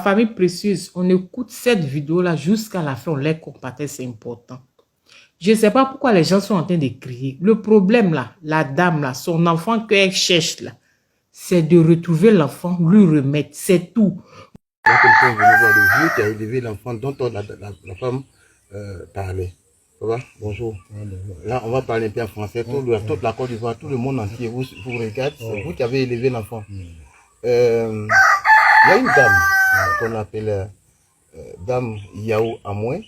famille précieuse, on écoute cette vidéo-là jusqu'à la fin, on les compatait, c'est important. Je ne sais pas pourquoi les gens sont en train de crier. Le problème là, la dame là, son enfant qu'elle cherche là, c'est de retrouver l'enfant, lui remettre, c'est tout. Là, quelqu'un est venu voir le vieux qui a élevé l'enfant dont la femme parlait. Ça va? Bonjour. Là, on va parler un peu en français. Toute la Côte d'Ivoire, tout le monde entier vous regarde. C'est vous qui avez élevé l'enfant. Il y a une dame qu'on appelle Dame Yao Amoué,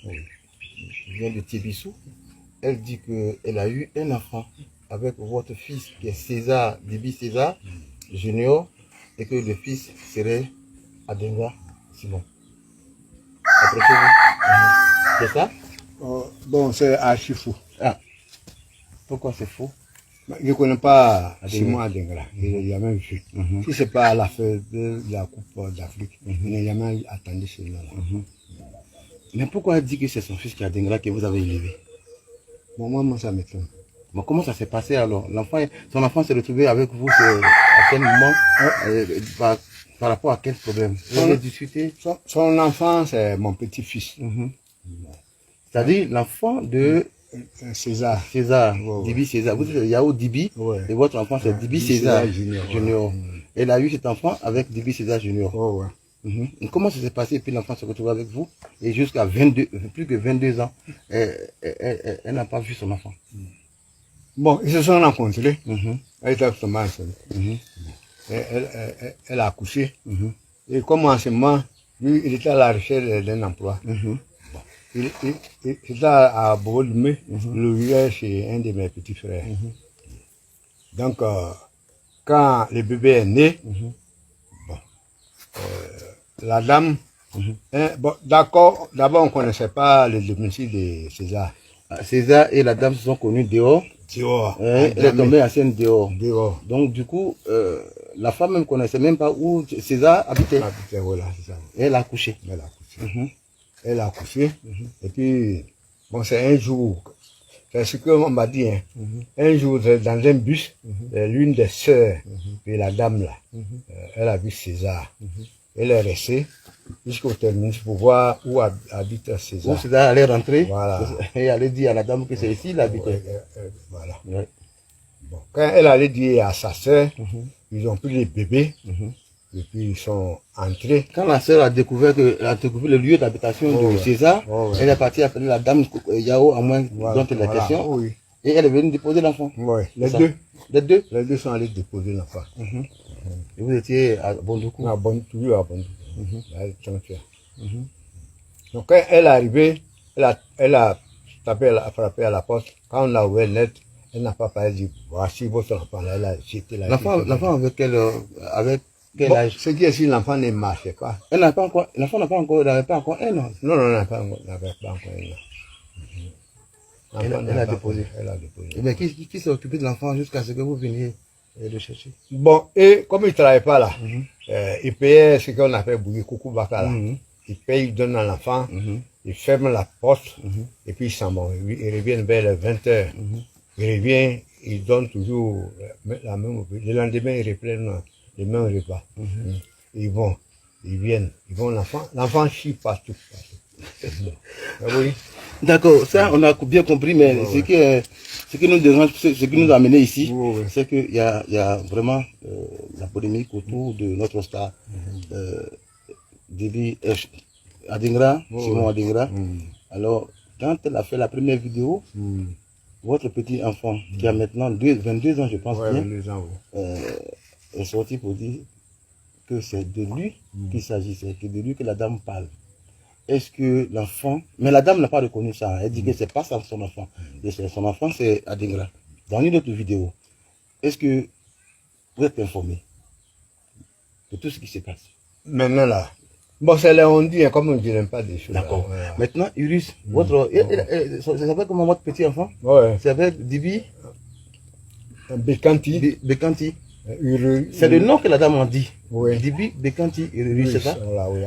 qui vient de Tébissou. Elle dit qu'elle a eu un enfant avec votre fils qui est César, Dibi César Junior, et que le fils serait Adenga Simon. Approchez-vous. C'est ça? Bon, c'est archi faux. Ah. Pourquoi c'est faux? Je ne connais pas Simon Adenga. Il n'a jamais vu. Si ce n'est pas à la fin de la Coupe d'Afrique, il n'a jamais attendu celui-là. Mais pourquoi elle dit que c'est son fils qui est Adenga que vous avez élevé? Bon, moi, ça m'étonne. Bon, comment ça s'est passé alors? Son enfant s'est retrouvé avec vous à quel moment? Par rapport à quel problème? Vous avez discuté? Son enfant, c'est mon petit-fils. C'est-à-dire l'enfant de César. Dibi César. Vous êtes Yao Dibi, et votre enfant c'est Dibi César Junior. Elle a eu cet enfant avec Dibi César Junior. Comment ça s'est passé? Puis l'enfant se retrouve avec vous et jusqu'à plus que 22 ans, elle n'a pas vu son enfant. Bon, ils se sont rencontrés. Elle était absolument seule. Elle a accouché. Et comme en ce moment, lui, il était à la recherche d'un emploi. Il était à Bourg-de-Mai, le village chez un de mes petits frères. Donc, quand le bébé est né, la dame, bon, d'accord, d'abord on ne connaissait pas le domicile de César. César et la dame se sont connus dehors. Elle est tombée enceinte dehors. Donc du coup, la femme ne connaissait même pas où César habitait. Voilà, c'est ça. Et elle a accouché. Elle a accouché. Et puis, bon, c'est un jour, c'est ce qu'on m'a dit, hein. Un jour, dans un bus, l'une des sœurs de la dame là, elle a vu César. Elle est restée jusqu'au terminus pour voir où habite César. Où César allait rentrer, voilà. Et allait dire à la dame que c'est ici il habitait. Voilà. Bon, quand elle allait dire à sa sœur, ils ont pris les bébés, et puis ils sont entrés. Quand la sœur a découvert le lieu d'habitation de César, elle est partie appeler la dame Yao à moins dont il est question. Et elle est venue déposer l'enfant. Les deux. Les deux? Les deux sont allés déposer l'enfant. Et vous étiez à Bondoukou? Toujours à Bondoukou. Donc quand elle est arrivée, elle a frappé à la porte. Quand on a ouvert net, elle n'a pas parlé, elle dit voici votre enfant. Elle a jeté la L'enfant avec quel âge? Ce qui est si l'enfant ne marchait pas. L'enfant n'avait pas encore un an. Non, n'avait pas encore un an. Elle a déposé. Et bien, qui s'est occupé de l'enfant jusqu'à ce que vous veniez le chercher? Bon, et comme il ne travaillait pas là, il payait ce qu'on appelle bouillir coucou baka là. Il paye, il donne à l'enfant, il ferme la porte, et puis il s'en va. Il revient vers les 20h. Il revient, il donne toujours la même repas. Le lendemain, il reprend le même repas. Ils viennent, l'enfant chie partout. Oui. D'accord, ça on a bien compris, mais ce qui nous dérange, ce qui nous a amené ici, c'est qu'il y a vraiment la polémique autour de notre star, Dibi Adingra, Simon Adingra. Alors, quand elle a fait la première vidéo, votre petit enfant, qui a maintenant 22 ans, je pense bien, est sorti pour dire que c'est de lui qu'il s'agissait, que de lui que la dame parle. Est-ce que l'enfant... Mais la dame n'a pas reconnu ça. Elle dit que c'est pas ça son enfant. Son enfant, c'est Adingra. Dans une autre vidéo, est-ce que vous êtes informé de tout ce qui se passe? Maintenant là, bon, c'est là on dit, hein, comme on ne dit pas des choses. D'accord. Maintenant, Urus, ça s'appelle comment votre petit enfant? Ça s'appelle Dibi Bekanti. Bekanti. C'est le nom que la dame a dit. Dibi Bekanti Urus, c'est ça?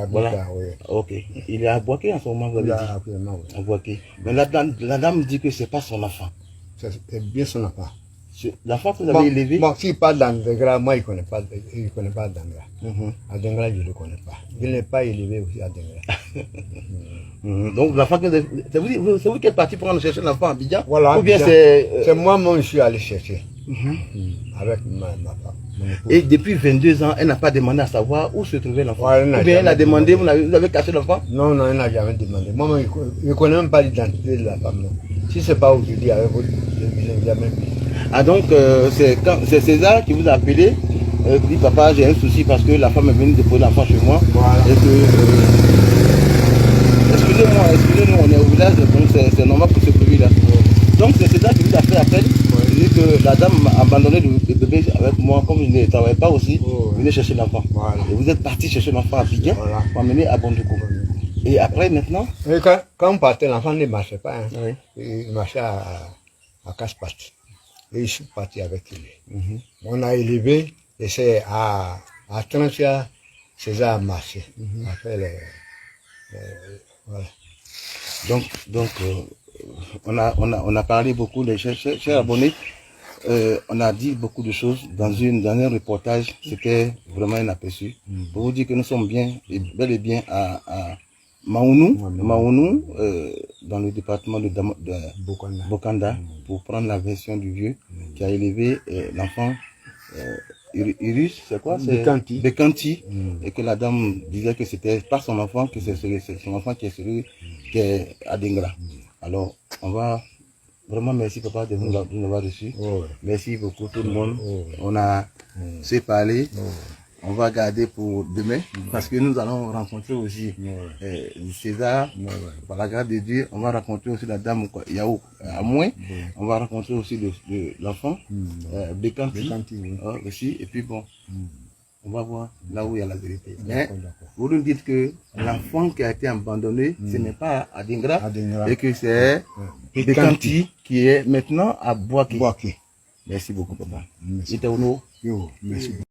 Voilà. Ok. Il est à Boaké en ce moment, vous avez dit. À Boaké. Mais la dame dit que c'est pas son enfant. C'est bien son enfant. L'enfant que vous avez élevé. Bon, s'il parle d'Andengra, moi, il ne connaît pas Dangra. À Dangra, je ne le connais pas. Je ne l'ai pas élevé aussi à Dangra. Donc, l'enfant que c'est vous qui êtes parti pour aller chercher l'enfant à Abidjan? Voilà. Ou bien c'est moi-même je suis allé chercher. Avec ma femme. Et depuis 22 ans, elle n'a pas demandé à savoir où se trouvait l'enfant. Ouais, ou bien elle a demandé, vous avez caché l'enfant? Non, elle n'a jamais demandé. Moi, je ne connais même pas l'identité de la femme. Non. Si ce n'est pas aujourd'hui, avec vous, je n'ai jamais vu. Ah donc, c'est César qui vous a appelé, dit papa, j'ai un souci parce que la femme est venue déposer l'enfant chez moi. Voilà. Et que, excusez-nous, on est au village, donc c'est normal pour ce bruit là. Donc c'est César qui vous a fait appel. Il dit que la dame m'a abandonné le bébé avec moi, comme il ne travaillait pas aussi, venez chercher l'enfant. Voilà. Et vous êtes parti chercher l'enfant à Abidjan pour amener à Bondoukou. Et après maintenant? Et quand on partait, l'enfant ne marchait pas. Hein. Oui. Il marchait à casse-pattes. Et je suis parti avec lui. On a élevé, et c'est à 30 ans, César a marché. Après voilà. Donc on a parlé beaucoup, les chers abonnés, on a dit beaucoup de choses dans un reportage, c'était vraiment un aperçu. Pour vous dire que nous sommes bel et bien à Maounou, dans le département de Bokanda, pour prendre la version du vieux qui a élevé l'enfant Iris, c'est quoi? Bekanti. Et que la dame disait que c'était pas son enfant, que c'est son enfant qui est celui qui est à Dengra. Alors, on va vraiment merci papa de nous avoir reçus. Merci beaucoup tout le monde. On a se parlé. On va garder pour demain parce que nous allons rencontrer aussi César, par la grâce de Dieu. On va rencontrer aussi la dame Yao à moins. On va rencontrer aussi l'enfant Bekanti aussi. Et puis bon, on va voir là où il y a la vérité. Mais vous nous dites que l'enfant qui a été abandonné, ce n'est pas à Dingra, et que c'est Bekanti qui est maintenant à Boaké. Merci beaucoup papa. Merci. C'était au nom. Merci.